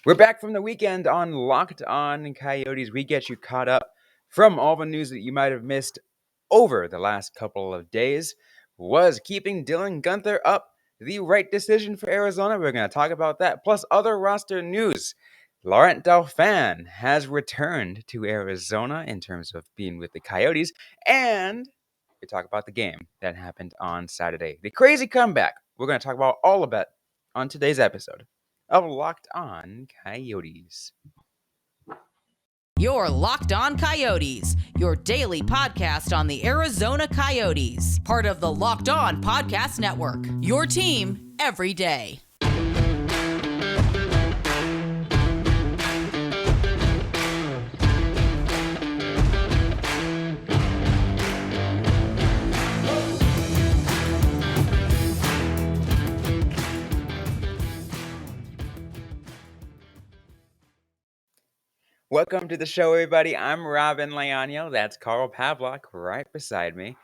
We're back from the weekend on Locked On Coyotes. We get you caught up from all the news that you might have missed over the last couple of days. Was keeping Dylan Guenther up the right decision for Arizona? We're going to talk about that, plus other roster news. Laurent Dauphin has returned to Arizona in terms of being with the Coyotes, and we talk about the game that happened on Saturday. The crazy comeback. We're going to talk about all of it on today's episode of Locked On Coyotes. You're Locked On Coyotes, your daily podcast on the Arizona Coyotes, part of the Locked On Podcast Network, your team every day. Welcome to the show, everybody. I'm Robyn Leonio. That's Carl Pavlock right beside me.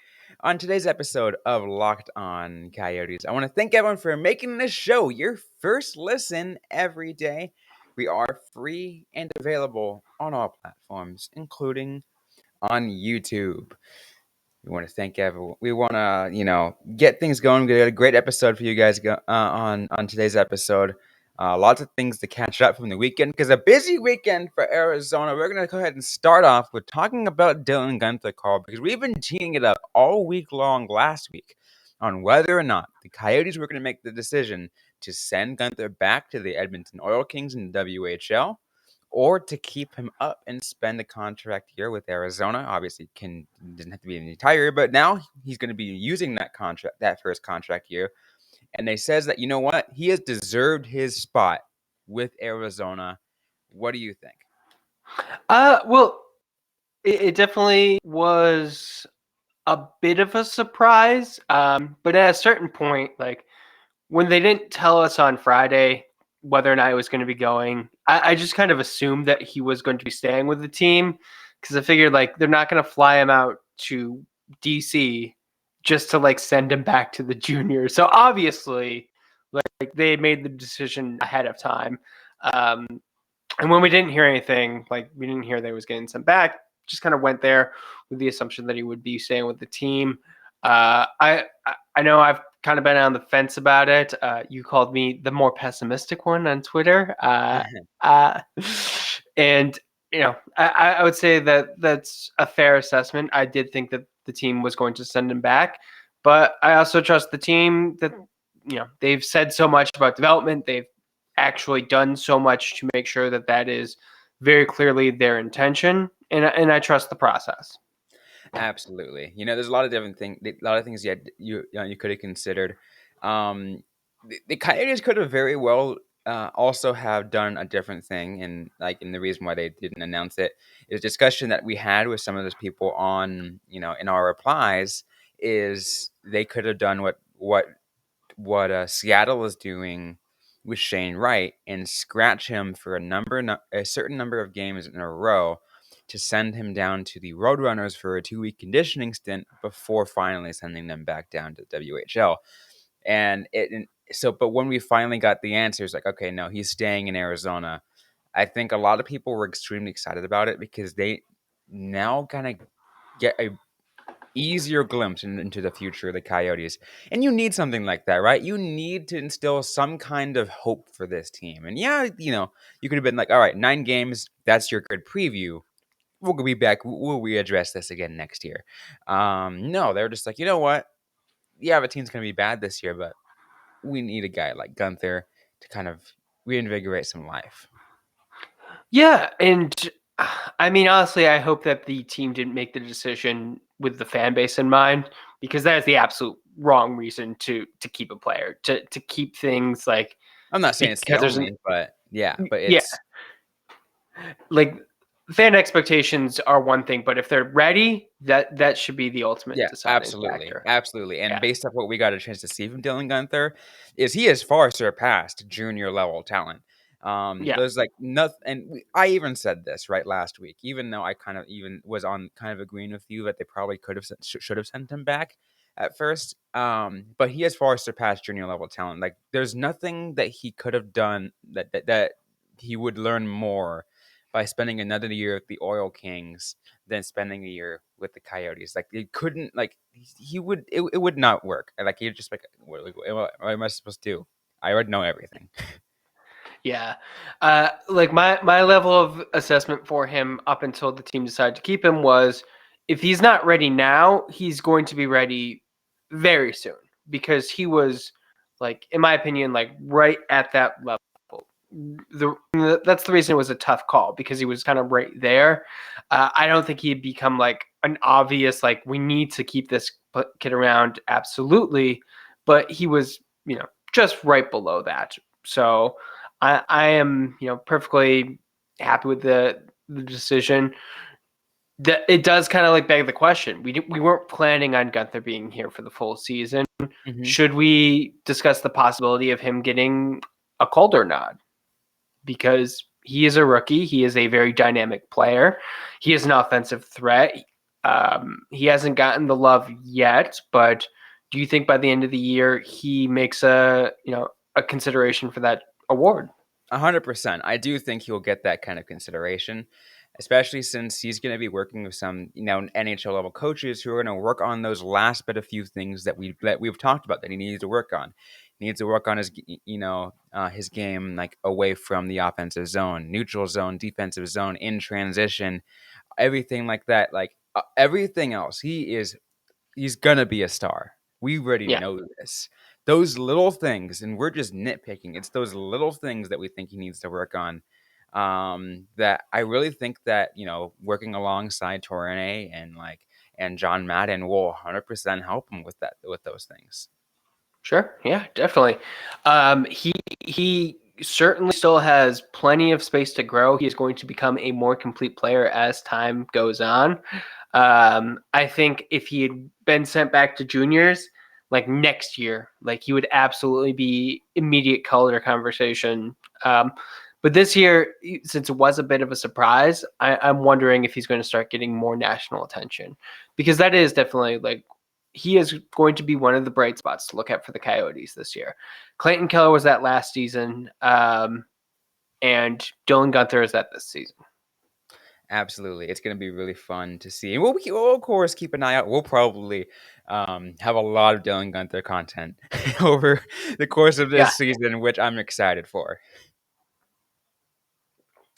On today's episode of Locked On Coyotes, I want to thank everyone for making this show your first listen every day. We are free and available on all platforms, including on YouTube. We want to thank everyone. We want to, get things going. We got a great episode for you guys on today's episode. Lots of things to catch up from the weekend because a busy weekend for Arizona. We're going to go ahead and start off with talking about Dylan Guenther, Carl, because we've been teeing it up all week long last week on whether or not the Coyotes were going to make the decision to send Guenther back to the Edmonton Oil Kings in the WHL or to keep him up and spend a contract year with Arizona. Obviously, doesn't have to be an entire year, but now he's going to be using that first contract year. And they says that, you know what? He has deserved his spot with Arizona. What do you think? Well, it definitely was a bit of a surprise. But at a certain point, like when they didn't tell us on Friday whether or not he was going to be going, I just kind of assumed that he was going to be staying with the team because I figured like they're not going to fly him out to DC just to like send him back to the juniors. So obviously, like they made the decision ahead of time. And when we didn't hear anything, like we didn't hear that he was getting sent back, just kind of went there with the assumption that he would be staying with the team. I know I've kind of been on the fence about it. You called me the more pessimistic one on Twitter, and I would say that that's a fair assessment. I did think that the team was going to send him back, but I also trust the team that they've said so much about development. They've actually done so much to make sure that that is very clearly their intention, and I trust the process. Absolutely. There's a lot of different things, you could have considered. The Coyotes could have very well also have done a different thing, and the reason why they didn't announce it is discussion that we had with some of those people on, in our replies, is they could have done what Seattle is doing with Shane Wright and scratch him for a certain number of games in a row to send him down to the Roadrunners for a 2-week conditioning stint before finally sending them back down to WHL. But when we finally got the answers, like, okay, no, he's staying in Arizona. I think a lot of people were extremely excited about it because they now kind of get a easier glimpse into the future of the Coyotes. And you need something like that, right? You need to instill some kind of hope for this team. And you could have been like, all right, 9 games, that's your good preview. We'll be back. We'll readdress this again next year. No, they're just like, you know what? Yeah, the team's going to be bad this year, but we need a guy like Guenther to kind of reinvigorate some life. Yeah, and I mean, honestly, I hope that the team didn't make the decision with the fan base in mind, because that is the absolute wrong reason to keep a player, to keep things like. I'm not saying it's the only, but it's like fan expectations are one thing, but if they're ready, that should be the ultimate deciding factor. Absolutely. And based off what we got a chance to see from Dylan Guenther, is he has far surpassed junior level talent. There's like nothing, and I even said this right last week, even though I kind of even was on kind of agreeing with you that they probably should have sent him back at first. But he has far surpassed junior level talent. Like there's nothing that he could have done that he would learn more by spending another year with the Oil Kings than spending a year with the Coyotes. Like it couldn't like he would it would not work. Like he'd just like what am I supposed to do? I would know everything. Yeah. Like my level of assessment for him up until the team decided to keep him was if he's not ready now, he's going to be ready very soon because he was like, in my opinion, like right at that level. That's the reason it was a tough call because he was kind of right there. I don't think he'd become like an obvious like we need to keep this kid around absolutely, but he was just right below that. So I am perfectly happy with the decision. That it does kind of like beg the question. We weren't planning on Guenther being here for the full season. Mm-hmm. Should we discuss the possibility of him getting a Calder nod? Because he is a rookie. He is a very dynamic player. He is an offensive threat. He hasn't gotten the love yet, but do you think by the end of the year he makes a consideration for that award? 100%. I do think he'll get that kind of consideration, especially since he's going to be working with some, NHL level coaches who are going to work on those last bit of few things that we've talked about that he needs to work on. He needs to work on his game like away from the offensive zone, neutral zone, defensive zone, in transition, everything like that. Like everything else, he's gonna be a star. We already Yeah, know this. Those little things, and we're just nitpicking. It's those little things that we think he needs to work on. That I really think that working alongside Torrene and John Madden will 100% help him with those things. sure. Yeah, definitely. He certainly still has plenty of space to grow. He is going to become a more complete player as time goes on. I think if he had been sent back to juniors, like next year, like he would absolutely be immediate Calder conversation. But this year, since it was a bit of a surprise, I'm wondering if he's going to start getting more national attention because that is definitely like he is going to be one of the bright spots to look at for the Coyotes this year. Clayton Keller was that last season, and Dylan Guenther is that this season. Absolutely, it's going to be really fun to see, and we'll of course keep an eye out. We'll probably have a lot of Dylan Guenther content over the course of Yeah, this season, which I'm excited for.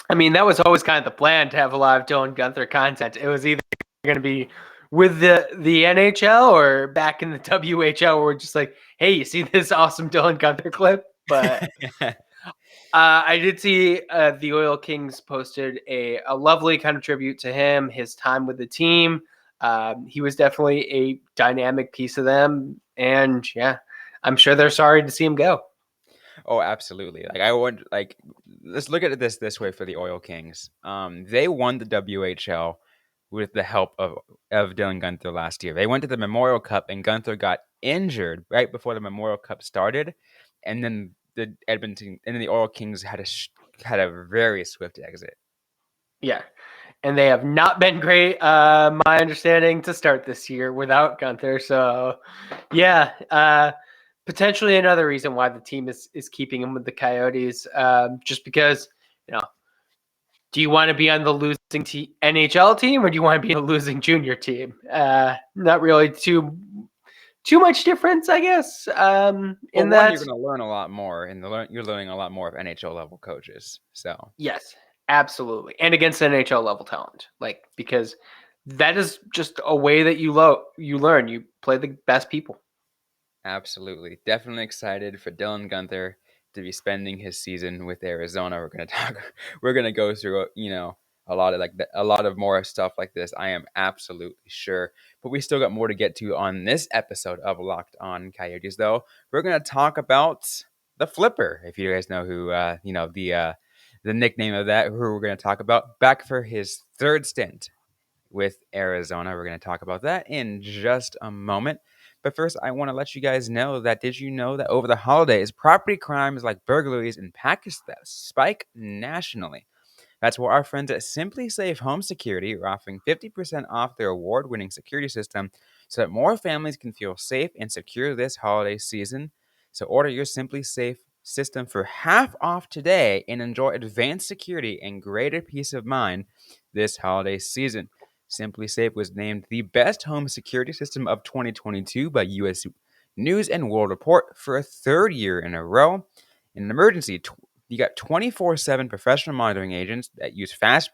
I mean that was always kind of the plan to have a lot of Dylan Guenther content. It was either going to be with the NHL or back in the WHL, where we're just like, hey, you see this awesome Dylan Guenther clip? But I did see the Oil Kings posted a lovely kind of tribute to him, his time with the team. He was definitely a dynamic piece of them. And yeah, I'm sure they're sorry to see him go. Oh, absolutely. Like I would like let's look at it this way for the Oil Kings. They won the WHL with the help of Dylan Guenther last year. They went to the Memorial Cup and Guenther got injured right before the Memorial Cup started, and then the Oil Kings had a very swift exit. Yeah. And they have not been great, my understanding, to start this year without Guenther. So, yeah, potentially another reason why the team is keeping him with the Coyotes, just because, you know, do you want to be on the losing NHL team or do you want to be on the losing junior team? Not really too much difference, I guess. Well, In one, you're that, going to learn a lot more, and you're learning a lot more of NHL level coaches. So yes, absolutely, and against NHL level talent, like because that is just a way that you learn. You play the best people. absolutely. Definitely excited for Dylan Guenther to be spending his season with Arizona. We're going to talk we're going to go through, a lot of a lot of more stuff like this. I am absolutely sure. But we still got more to get to on this episode of Locked On Coyotes though. We're going to talk about the Flipper. If you guys know who the nickname of that, who we're going to talk about, back for his third stint with Arizona. We're going to talk about that in just a moment. But first, I want to let you guys know that did you know that over the holidays, property crimes like burglaries in Pakistan spike nationally? That's why our friends at SimpliSafe Home Security are offering 50% off their award-winning security system so that more families can feel safe and secure this holiday season. So order your SimpliSafe system for half off today and enjoy advanced security and greater peace of mind this holiday season. SimpliSafe was named the best home security system of 2022 by U.S. News and World Report for a third year in a row. In an emergency, you got 24/7 professional monitoring agents that use fast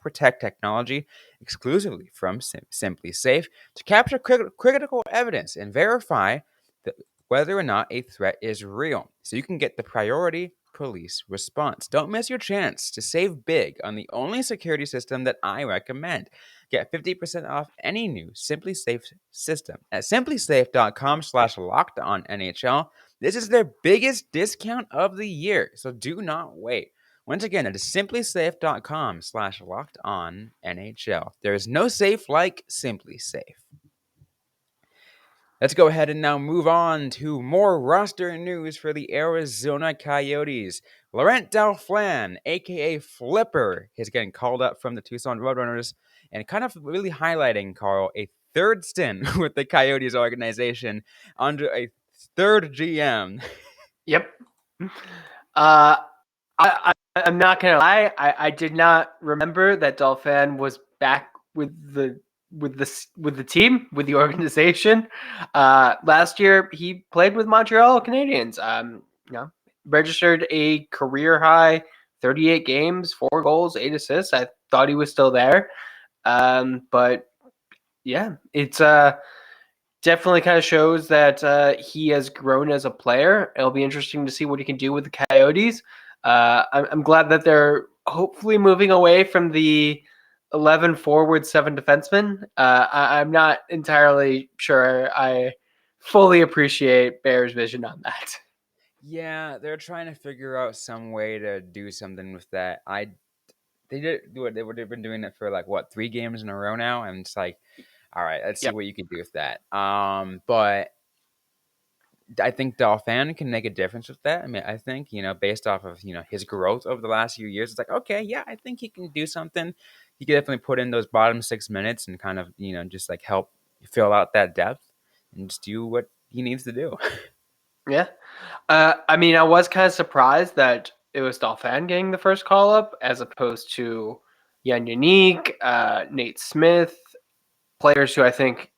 protect technology exclusively from SimpliSafe to capture critical evidence and verify that whether or not a threat is real, so you can get the priority police response. Don't miss your chance to save big on the only security system that I recommend. Get 50% off any new SimpliSafe system at simplisafe.com/lockedonnhl. This is their biggest discount of the year, so do not wait. Once again, it is simplisafe.com/lockedonnhl. There is no safe like SimpliSafe. Let's go ahead and now move on to more roster news for the Arizona Coyotes. Laurent Dauphin, aka Flipper, is getting called up from the Tucson Roadrunners and kind of really highlighting, Carl, a third stint with the Coyotes organization under a third GM. Yep. I'm not gonna lie. I did not remember that Dauphin was back with the team, with the organization. Last year he played with Montreal Canadiens. Registered a career high 38 games, 4 goals, 8 assists. I thought he was still there. But yeah, it's definitely kind of shows that he has grown as a player. It'll be interesting to see what he can do with the Coyotes. I'm glad that they're hopefully moving away from the 11 forward, 7 defensemen. I'm not entirely sure I fully appreciate Bear's vision on that. Yeah, they're trying to figure out some way to do something with that. They've been doing it for 3 games in a row now, and it's like, all right, let's see what you can do with that. But I think Dauphin can make a difference with that. I mean, I think, based off of, his growth over the last few years, it's like, okay, yeah, I think he can do something. He can definitely put in those bottom 6 minutes and kind of, just help fill out that depth and just do what he needs to do. Yeah. I mean, I was kind of surprised that it was Dauphin getting the first call up as opposed to Jan Yannick, Nate Smith, players who I think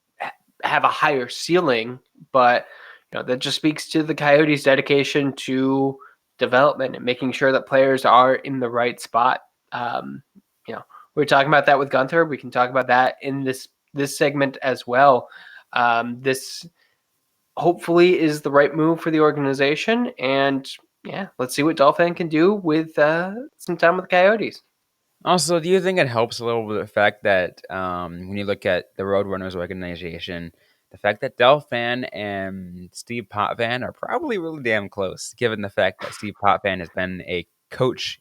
have a higher ceiling, but that just speaks to the Coyotes' dedication to development and making sure that players are in the right spot. We're talking about that with Guenther. We can talk about that in this segment as well. This hopefully is the right move for the organization, and yeah, let's see what Dauphin can do with some time with the Coyotes. Also, do you think it helps a little with the fact that when you look at the Roadrunners organization, the fact that Dauphin and Steve Potvin are probably really damn close, given the fact that Steve Potvin has been a coach,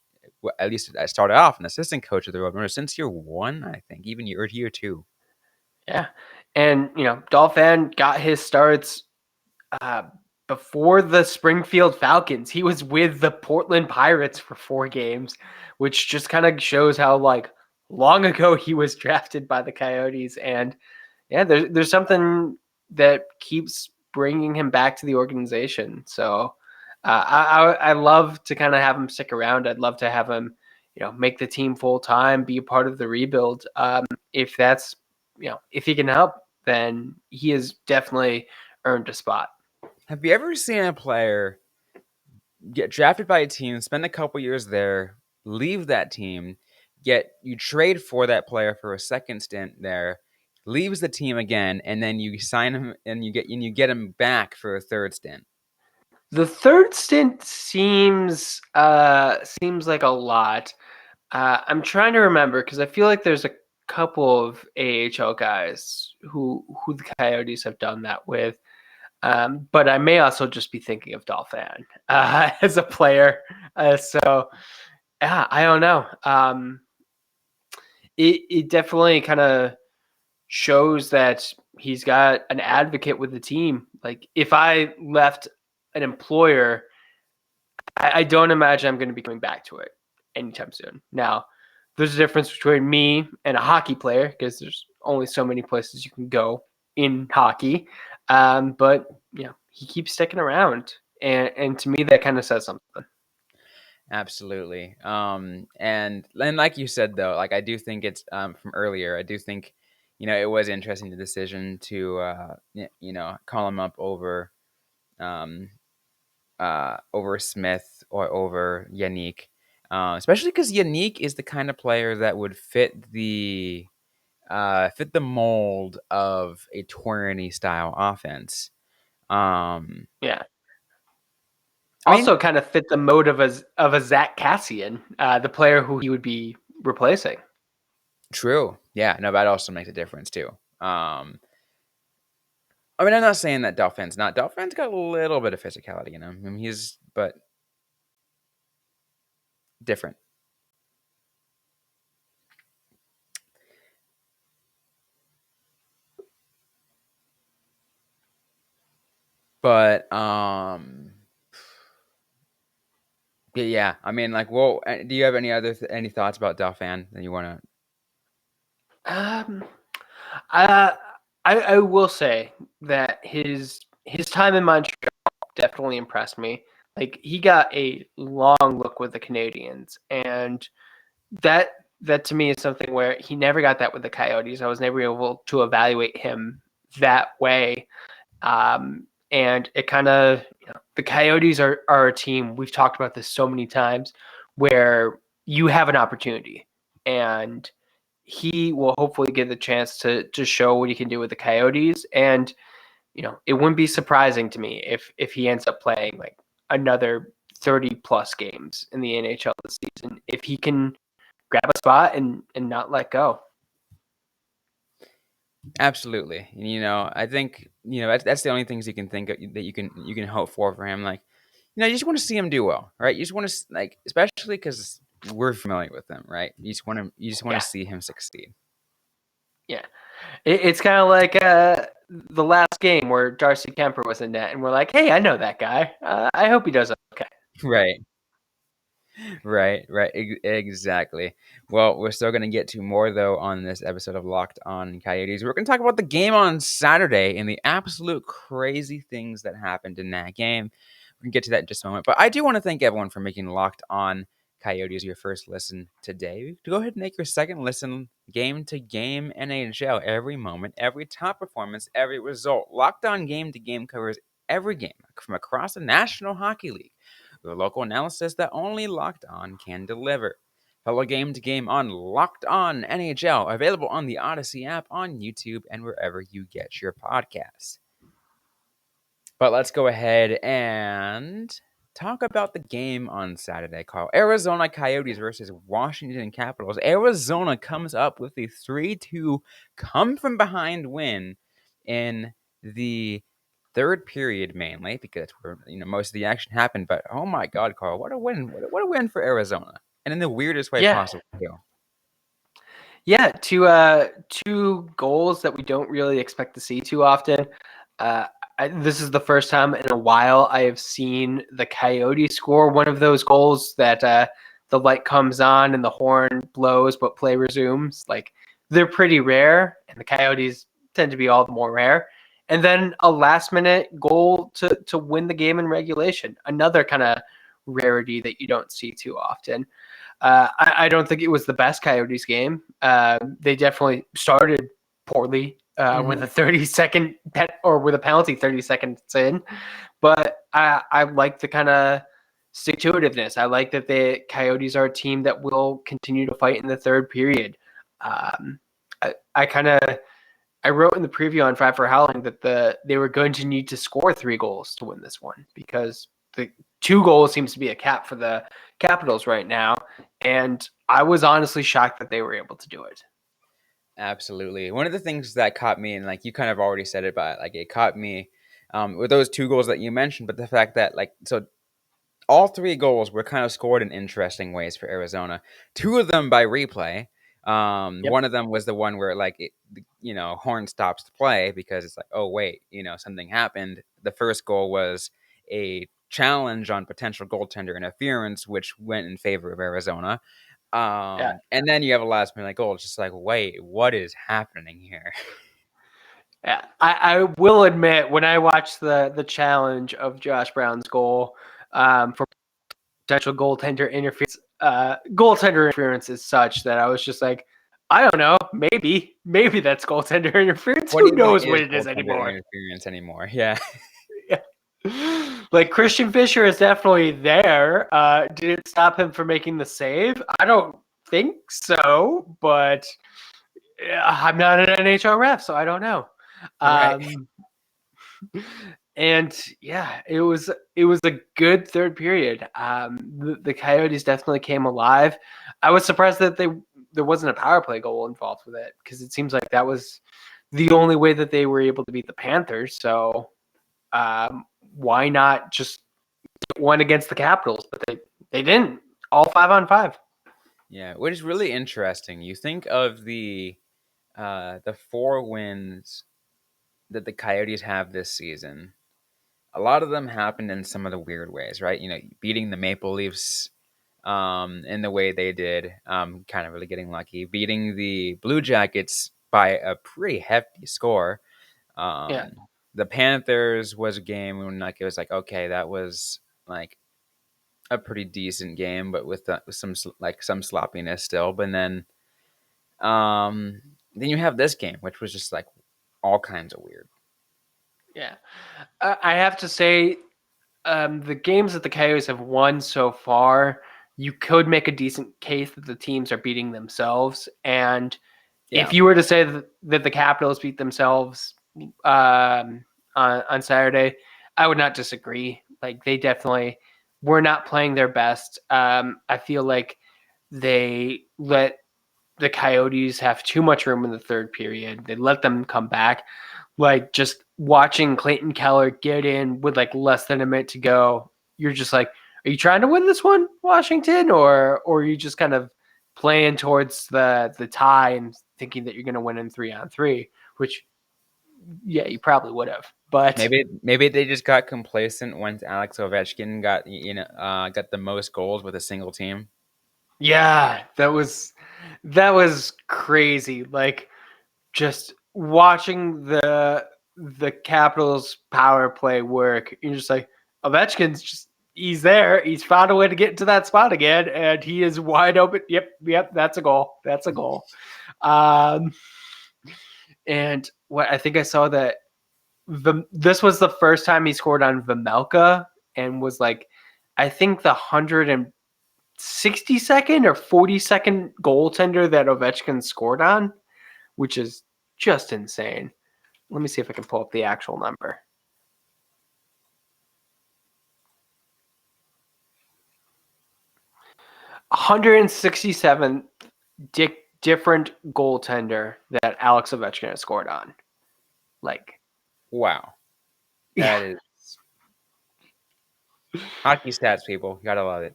at least I started off an assistant coach of the Roadrunners since year 1, I think, even year 2. Yeah, and Dauphin got his starts before the Springfield Falcons. He was with the Portland Pirates for 4 games, which just kind of shows how long ago he was drafted by the Coyotes. And yeah, there's something that keeps bringing him back to the organization. So I love to kind of have him stick around. I'd love to have him, make the team full time, be a part of the rebuild. If that's, if he can help, then he has definitely earned a spot. Have you ever seen a player get drafted by a team, spend a couple years there, leave that team, you trade for that player for a second stint there, leaves the team again, and then you sign him and you get him back for a third stint? The third stint seems like a lot. I'm trying to remember because I feel like there's a couple of AHL guys who the Coyotes have done that with. But I may also just be thinking of Dauphin as a player. So yeah, I don't know. It definitely kind of shows that he's got an advocate with the team. Like if I left an employer, I don't imagine I'm going to be coming back to it anytime soon. Now, there's a difference between me and a hockey player because there's only so many places you can go in hockey. But he keeps sticking around, and to me that kind of says something. Absolutely. And like you said though, like I do think it's from earlier. I do think, it was interesting the decision to call him up um over Smith or over Yannick, especially because Yannick is the kind of player that would fit the mold of a tourney style offense. Yeah. I mean, Also, kind of fit the mode of a Zach Cassian, the player who he would be replacing. true. Yeah, no, that also makes a difference too. I mean, I'm not saying that Dauphin's not. Dauphin's got a little bit of physicality in him. I mean, but different. But yeah. I mean, like, well, do you have any thoughts about Dauphin that you want to? Um, I will say that his time in Montreal definitely impressed me. Like he got a long look with the Canadians, and that to me is something where he never got that with the Coyotes. I was never able to evaluate him that way. And it kind of, the Coyotes are a team. We've talked about this so many times where you have an opportunity and he will hopefully get the chance to show what he can do with the Coyotes. And, it wouldn't be surprising to me if he ends up playing like another 30 plus games in the NHL this season, if he can grab a spot and not let go. Absolutely. I think that's the only things you can think of, that you can hope for him. Like, you just want to see him do well, right? You just want to like, especially because we're familiar with him, right? You just want to Yeah. see him succeed. Yeah. It's kind of like the last game where Darcy Kemper was in net, and we're like, hey, I know that guy. I hope he does okay. Right. Right. Exactly. Well, we're still going to get to more, though, on this episode of Locked On Coyotes. We're going to talk about the game on Saturday and the absolute crazy things that happened in that game. We can get to that in just a moment. But I do want to thank everyone for making Locked On Coyotes your first listen today. Go ahead and make your second listen game to game NHL. Every moment, every top performance, every result. Locked On Game to Game covers every game from across the National Hockey League, with local analysis that only Locked On can deliver. Follow game to game on Locked On NHL, available on the Audacy app, on YouTube, and wherever you get your podcasts. But let's go ahead and talk about the game on Saturday, Carl. Arizona Coyotes versus Washington Capitals. Arizona comes up with a 3-2 come-from-behind win in the third period, mainly because that's where most of the action happened. But oh my God, Carl, what a win! What a win for Arizona, and in the weirdest way Yeah. possible too. Yeah, two goals that we don't really expect to see too often. This is the first time in a while I have seen the Coyotes score one of those goals that the light comes on and the horn blows, but play resumes. Like they're pretty rare, and the Coyotes tend to be all the more rare. And then a last-minute goal to win the game in regulation. Another kind of rarity that you don't see too often. I don't think it was the best Coyotes game. They definitely started poorly with a 30-second or with a penalty 30 seconds in. But I like the kind of stick-to-itiveness. I like that the Coyotes are a team that will continue to fight in the third period. I wrote in the preview on Five for Howling that they were going to need to score 3 goals to win this one, because the 2 goals seems to be a cap for the Capitals right now. And I was honestly shocked that they were able to do it. Absolutely. One of the things that caught me, and like you kind of already said it, but like it caught me with those 2 goals that you mentioned, but the fact that so all 3 goals were kind of scored in interesting ways for Arizona. 2 of them by replay. Yep. One of them was the one where Horn stops the play because it's like, oh wait, something happened. The first goal was a challenge on potential goaltender interference, which went in favor of Arizona. Yeah. And then you have a last minute goal. It's just like, wait, what is happening here? Yeah, I will admit when I watched the challenge of Josh Brown's goal for potential goaltender interference is such that I was just like, I don't know, maybe that's goaltender interference. What Who even knows what is it is goaltender anymore? interference anymore? Yeah. Yeah. Like Christian Fischer is definitely there. Did it stop him from making the save? I don't think so, but I'm not an NHL ref, so I don't know. Right. And yeah, it was a good third period. The Coyotes definitely came alive. I was surprised that there wasn't a power play goal involved with it because it seems like that was the only way that they were able to beat the Panthers. So why not just get one against the Capitals? But they didn't. All 5-on-5. Yeah, which is really interesting. You think of the 4 wins that the Coyotes have this season. A lot of them happened in some of the weird ways, right? Beating the Maple Leafs in the way they did, kind of really getting lucky. Beating the Blue Jackets by a pretty hefty score. Yeah. The Panthers was a game when it was like, okay, that was like a pretty decent game, but with some some sloppiness still. But then you have this game, which was just like all kinds of weird. Yeah. I have to say, the games that the Coyotes have won so far, you could make a decent case that the teams are beating themselves. And Yeah, if you were to say that the Capitals beat themselves on Saturday, I would not disagree. Like they definitely were not playing their best. I feel like they let the Coyotes have too much room in the third period. They let them come back. Like just watching Clayton Keller get in with like less than a minute to go, you're just like, are you trying to win this one, Washington, or are you just kind of playing towards the tie and thinking that you're going to win in 3-on-3? Which, yeah, you probably would have. But maybe they just got complacent once Alex Ovechkin got the most goals with a single team. yeah, that was crazy. Like just watching the Capitals power play work, you're just like, Ovechkin's just he's there. He's found a way to get into that spot again, and he is wide open. Yep, that's a goal. That's a goal. Um, and what I think I saw that this was the first time he scored on Vemelka and was like, I think the 162nd or 42nd goaltender that Ovechkin scored on, which is just insane. Let me see if I can pull up the actual number. $167 different goaltender that Alex Ovechkin has scored on. Like, Wow, yeah, that is hockey stats, people. You gotta love it.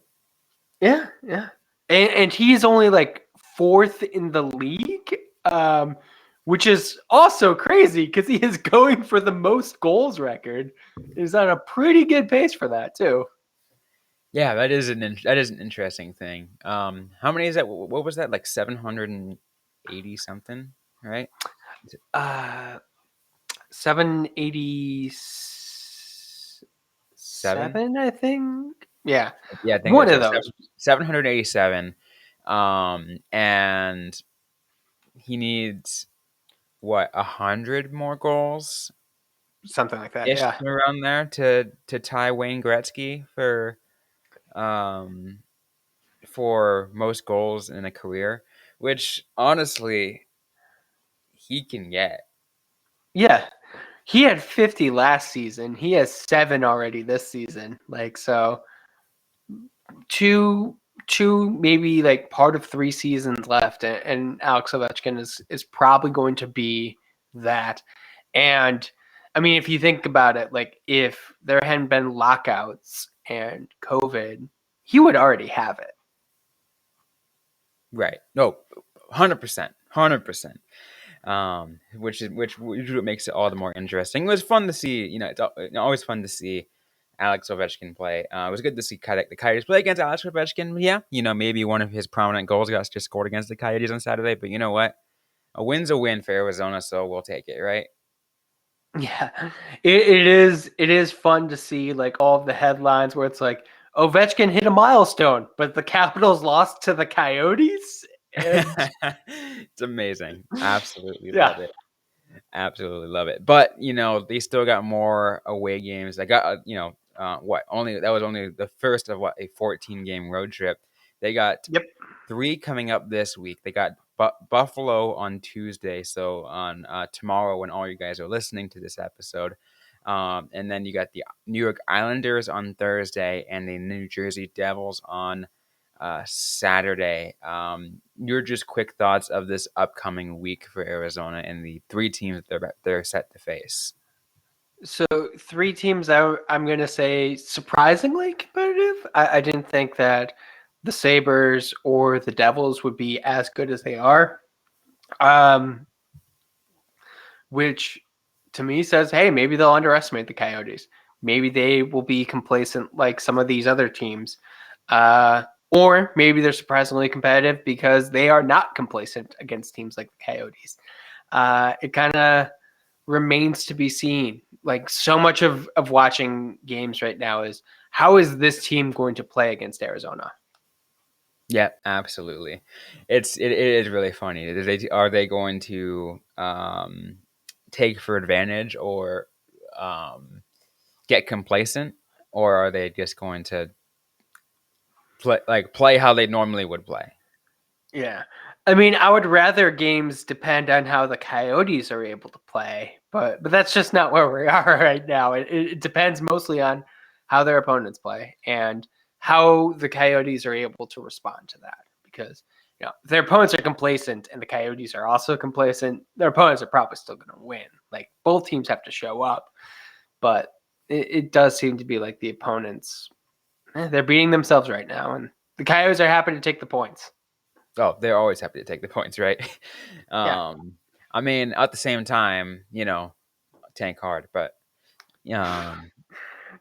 yeah. And he's only like fourth in the league, which is also crazy because he is going for the most goals record. He's on a pretty good pace for that too. Yeah, that is an interesting thing. How many is that? What was that? Like 780 something, right? Uh, 787, Seven? I think. Yeah, Yeah, I think one that's of yeah, those. 787. And he needs what 100 more goals Something like that, ish yeah. around there to tie Wayne Gretzky um for most goals in a career, which honestly he can get. Yeah. He had 50 last season. He has 7 already this season. Like, so two, maybe like part of 3 seasons left. And Alex Ovechkin is probably going to be that. And I mean, if you think about it, like if there hadn't been lockouts and COVID, he would already have it. Right. No, 100%. 100%. Which what makes it all the more interesting. It was fun to see, it's always fun to see Alex Ovechkin play. It was good to see the Coyotes play against Alex Ovechkin. Yeah, maybe one of his prominent goals got just scored against the Coyotes on Saturday, but you know what? A win's a win for Arizona, so we'll take it, right? Yeah, it is fun to see like all of the headlines where it's like Ovechkin hit a milestone, but the Capitals lost to the Coyotes, and It's amazing. Absolutely yeah, love it. Absolutely love it. But they still got more away games. They got what only that was only the first of a 14-game road trip. They got yep. three coming up this week. They got Buffalo on Tuesday, so on tomorrow when all you guys are listening to this episode. And then you got the New York Islanders on Thursday and the New Jersey Devils on Saturday. Your just quick thoughts of this upcoming week for Arizona and the three teams that they're set to face. So three teams I'm going to say surprisingly competitive. I didn't think that the Sabres or the Devils would be as good as they are, um, which to me says, hey, maybe they'll underestimate the Coyotes. Maybe they will be complacent like some of these other teams. Or maybe they're surprisingly competitive because they are not complacent against teams like the Coyotes. It kind of remains to be seen. Like so much of watching games right now is how is this team going to play against Arizona? Yeah, absolutely. It is really funny. Are they going to take for advantage or get complacent, or are they just going to play how they normally would play? Yeah. I mean, I would rather games depend on how the Coyotes are able to play, but that's just not where we are right now. It depends mostly on how their opponents play and how the Coyotes are able to respond to that. Because if their opponents are complacent and the Coyotes are also complacent, their opponents are probably still going to win. Like both teams have to show up, but it does seem to be like the opponents they're beating themselves right now, and the Coyotes are happy to take the points. Oh, they're always happy to take the points, right? Yeah. I mean, at the same time, tank hard, but um,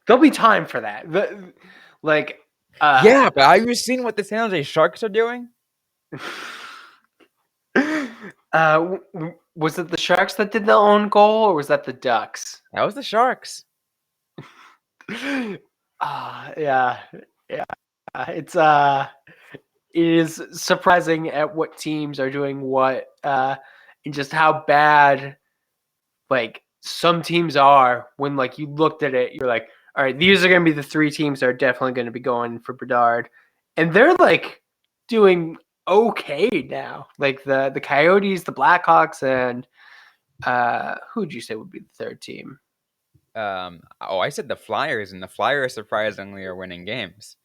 There'll be time for that. Like, uh, yeah. But have you seen what the San Jose Sharks are doing? was it the Sharks that did the own goal, or was that the Ducks? That was the Sharks. Yeah, yeah. It's it is surprising at what teams are doing what, and just how bad like some teams are when like you looked at it, you're like, all right, these are going to be the three teams that are definitely going to be going for Bedard, and they're like doing okay now. Like the Coyotes, the Blackhawks, and who'd you say would be the third team? I said the Flyers, and the Flyers surprisingly are winning games.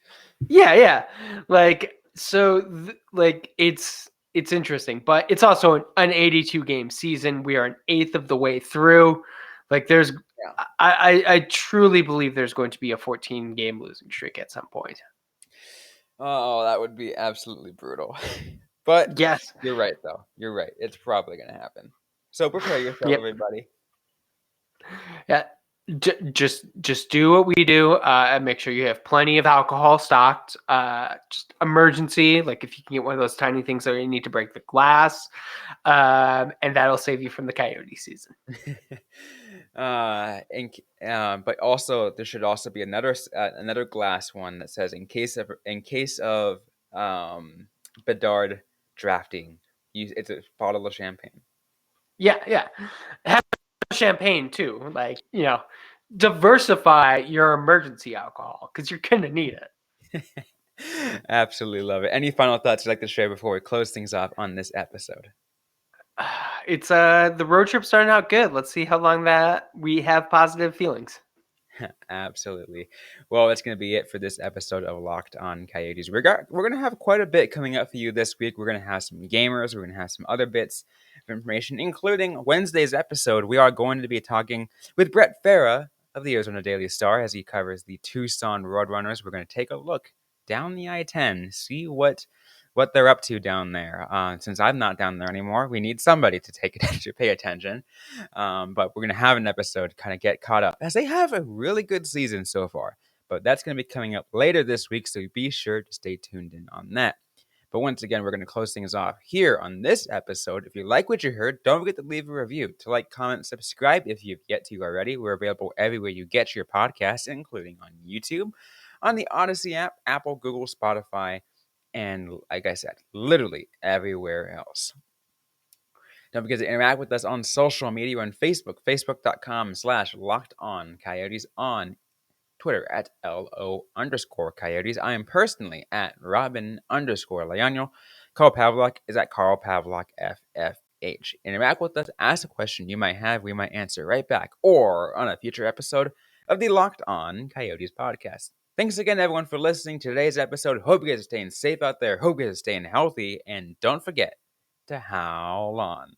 Yeah, yeah. Like so, like it's interesting, but it's also an 82 game season. We are an eighth of the way through. Like there's, Yeah. I truly believe there's going to be a 14 game losing streak at some point. Oh, that would be absolutely brutal. But Yes. you're right, though. You're right. It's probably going to happen. So prepare yourself, Yep. everybody. Yeah. Just do what we do, and make sure you have plenty of alcohol stocked. Just emergency, like if you can get one of those tiny things that you need to break the glass, and that'll save you from the coyote season. But also there should also be another glass one that says in case of Bedard drafting, it's a bottle of champagne. Yeah, yeah. Have champagne too. Like diversify your emergency alcohol because you're gonna need it. Absolutely love it. Any final thoughts you'd like to share before we close things off on this episode? It's the road trip starting out good. Let's see how long that we have positive feelings. Absolutely. Well, that's going to be it for this episode of Locked On Coyotes. We're going to have quite a bit coming up for you this week. We're going to have some gamers. We're going to have some other bits of information, including Wednesday's episode. We are going to be talking with Brett Farah of the Arizona Daily Star as he covers the Tucson Roadrunners. We're going to take a look down the I-10, see what they're up to down there. Since I'm not down there anymore, we need somebody to pay attention. But we're going to have an episode kind of get caught up as they have a really good season so far. But that's going to be coming up later this week, so be sure to stay tuned in on that. But once again, we're going to close things off here on this episode. If you like what you heard, don't forget to leave a review, to like, comment, subscribe if you've yet to already. We're available everywhere you get your podcasts, including on YouTube, on the Audacy app, Apple, Google, Spotify, and like I said, literally everywhere else. Don't forget to interact with us on social media. We're on Facebook, facebook.com/lockedoncoyotes, on Twitter at LO_Coyotes. I am personally at Robyn_Leonio. Carl Pavlak is at Carl Pavlak FFH. Interact with us, ask a question you might have, we might answer right back, or on a future episode of the Locked On Coyotes podcast. Thanks again, everyone, for listening to today's episode. Hope you guys are staying safe out there. Hope you guys are staying healthy. And don't forget to howl on.